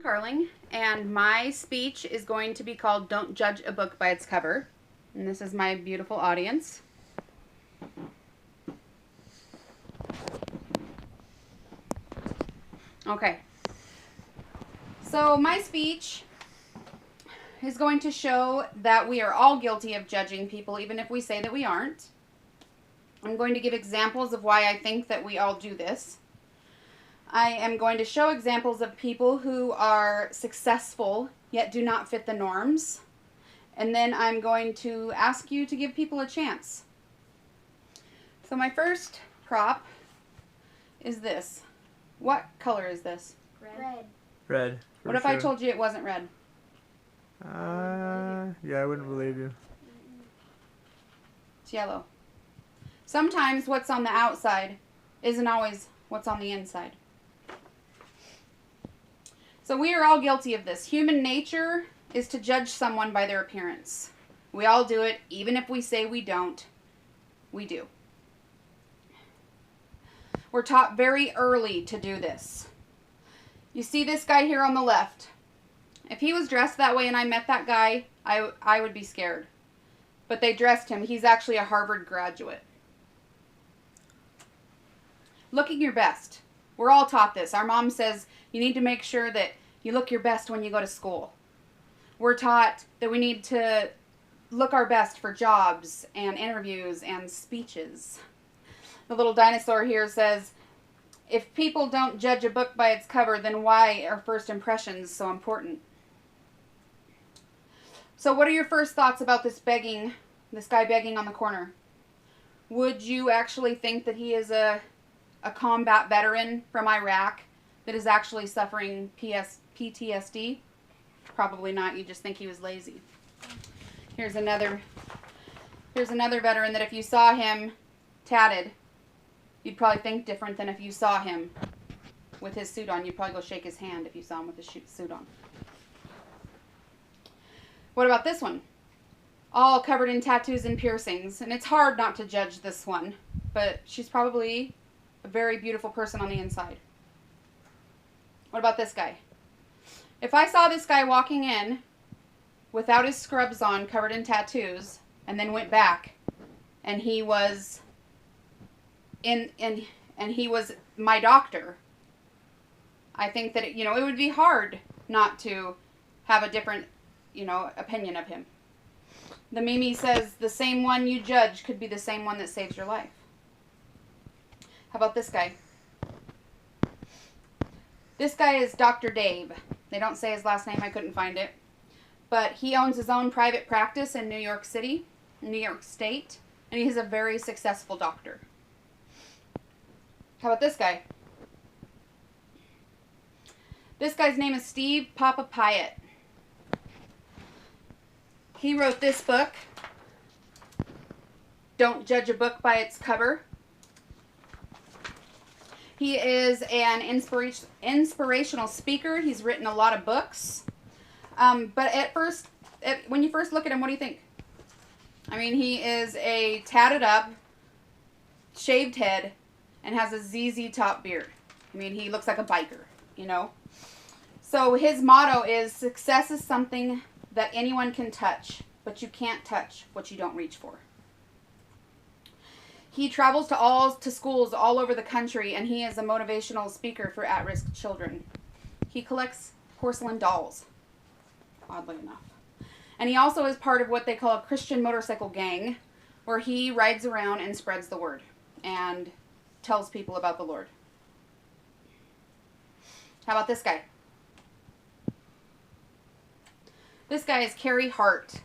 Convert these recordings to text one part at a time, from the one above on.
Carling, and my speech is going to be called Don't Judge a Book by Its Cover. And this is my beautiful audience. Okay. So my speech is going to show that we are all guilty of judging people, even if we say that we aren't. I'm going to give examples of why I think that we all do this. I am going to show examples of people who are successful yet do not fit the norms. And then I'm going to ask you to give people a chance. So my first prop is this. What color is this? Red. Red. What if I told you it wasn't red? Yeah, I wouldn't believe you. It's yellow. Sometimes what's on the outside isn't always what's on the inside. So we are all guilty of this. Human nature is to judge someone by their appearance. We all do it, even if we say we don't. We do. We're taught very early to do this. You see this guy here on the left. If he was dressed that way and I met that guy, I would be scared. But they dressed him. He's actually a Harvard graduate. Looking your best. We're all taught this. Our mom says you need to make sure that you look your best when you go to school. We're taught that we need to look our best for jobs and interviews and speeches. The little dinosaur here says, if people don't judge a book by its cover, then why are first impressions so important? So what are your first thoughts about this guy begging on the corner? Would you actually think that he is a combat veteran from Iraq that is actually suffering PTSD? Probably not. You just think he was lazy. Here's another veteran that if you saw him tatted, you'd probably think different than if you saw him with his suit on. You'd probably go shake his hand if you saw him with his suit on. What about this one? All covered in tattoos and piercings. And it's hard not to judge this one, but she's probably a very beautiful person on the inside. What about this guy? If I saw this guy walking in without his scrubs on, covered in tattoos, and then went back, and he was and he was my doctor, I think that it would be hard not to have a different opinion of him. The Mimi says the same one you judge could be the same one that saves your life. How about this guy? This guy is Dr. Dave. They don't say his last name. I couldn't find it. But he owns his own private practice in New York City, New York State, and he's a very successful doctor. How about this guy? This guy's name is Steve Papa Pyatt. He wrote this book, Don't Judge a Book by Its Cover. He is an inspirational speaker. He's written a lot of books. But at first, when you first look at him, what do you think? I mean, he is a tatted up, shaved head, and has a ZZ Top beard. I mean, he looks like a biker, So his motto is, success is something that anyone can touch, but you can't touch what you don't reach for. He travels to schools all over the country, and he is a motivational speaker for at-risk children. He collects porcelain dolls, oddly enough. And he also is part of what they call a Christian motorcycle gang, where he rides around and spreads the word and tells people about the Lord. How about this guy? This guy is Carey Hart.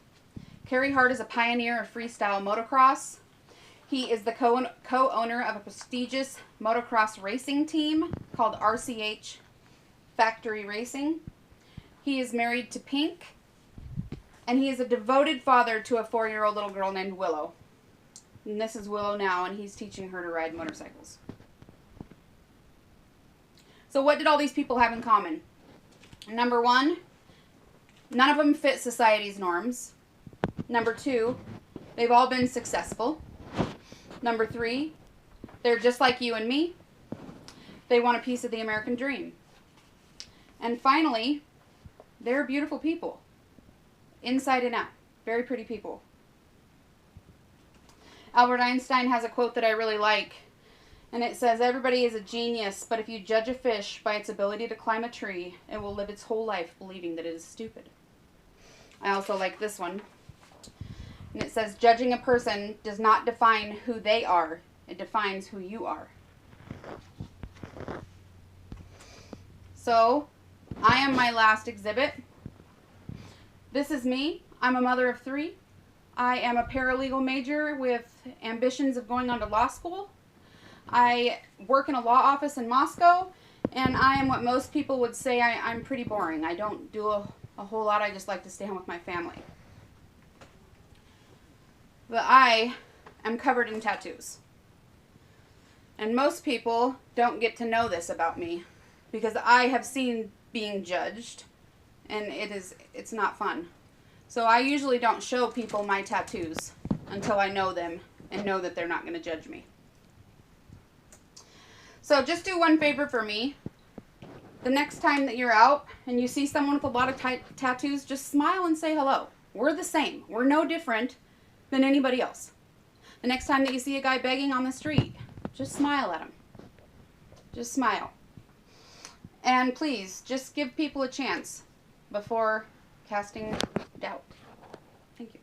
Carey Hart is a pioneer of freestyle motocross. He is the co-owner of a prestigious motocross racing team called RCH Factory Racing. He is married to Pink, and he is a devoted father to a 4-year-old little girl named Willow. And this is Willow now, and he's teaching her to ride motorcycles. So what did all these people have in common? Number 1, none of them fit society's norms. Number 2, they've all been successful. Number 3, they're just like you and me. They want a piece of the American dream. And finally, They're beautiful people. Inside and out. Very pretty people. Albert Einstein has a quote that I really like. And it says, everybody is a genius, but if you judge a fish by its ability to climb a tree, it will live its whole life believing that it is stupid. I also like this one. And it says, judging a person does not define who they are. It defines who you are. So, I am my last exhibit. This is me. I'm a mother of 3. I am a paralegal major with ambitions of going on to law school. I work in a law office in Moscow, and I am what most people would say I'm pretty boring. I don't do a whole lot. I just like to stay home with my family. But I am covered in tattoos. And most people don't get to know this about me because I have seen being judged, and it's not fun. So I usually don't show people my tattoos until I know them and know that they're not going to judge me. So just do one favor for me. The next time that you're out and you see someone with a lot of tattoos, just smile and say hello. We're the same. We're no different than anybody else. The next time that you see a guy begging on the street, just smile at him. Just smile. And please, just give people a chance before casting doubt. Thank you.